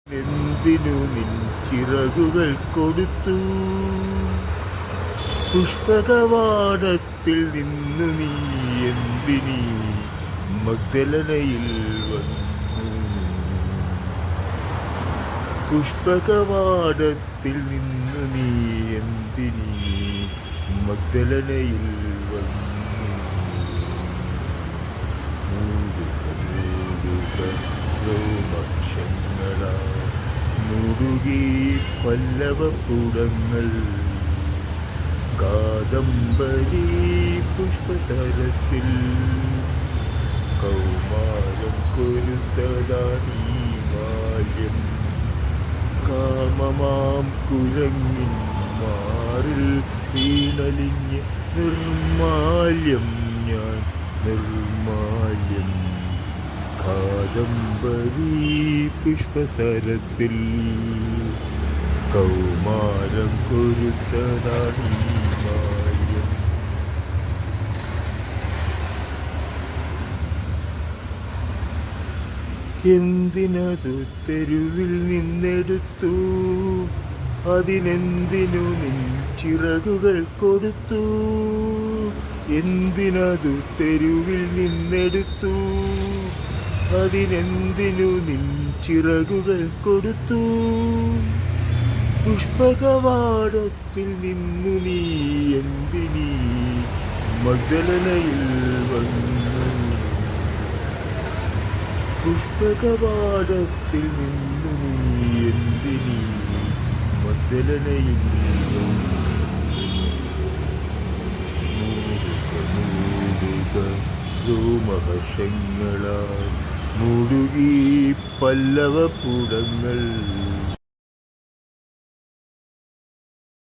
എന്തിനു നിൻ ചിറകുകൾ കൊടുത്തു? പുഷ്പകവാടത്തിൽ നിന്നു നീ എന്തിനീ മഗ്ദലനയിൽ വന്നു? പുഷ്പകവാടത്തിൽ നിന്നു നീ എന്തിനീ മഗ്ദലനയിൽ വന്നു? മുറുകി പല്ലവപ്പുടങ്ങൾ കാദംബരി പുഷ്പസരസിൽ കൗമാരം കൊരുത്തതാണീ മാല്യം. കാമമാം കുരങ്ങിൻ മാറിൽ വീണലിഞ്ഞ് നിർമാല്യം ഞാൻ നിർമാല്യം. കാദംബരി പുഷ്പസരസിൽ കൗമാരം കൊരുത്തതാണീ മാല്യം. എന്തിനതു തെരുവിൽ നിന്നെടുത്തു? അതിനെന്തിനു നിൻ ചിറകുകൾ കൊടുത്തു? എന്തിനതു തെരുവിൽ നിന്നെടുത്തു? അതിനെന്തിനു നിൻ ചിറകുകൾ കൊടുത്തു? പുഷ്പകവാടത്തിൽ നിന്നു നീ എന്തിനീ മഗ്ദലനയിൽ വന്നു? പുഷ്പകവാടത്തിൽ നിന്നു നീ എന്തിനീ മഗ്ദലനയിൽ വന്നു? രോമഹർഷങ്ങളാൽ മുടുകി പല്ലവപ്പുടങ്ങൾ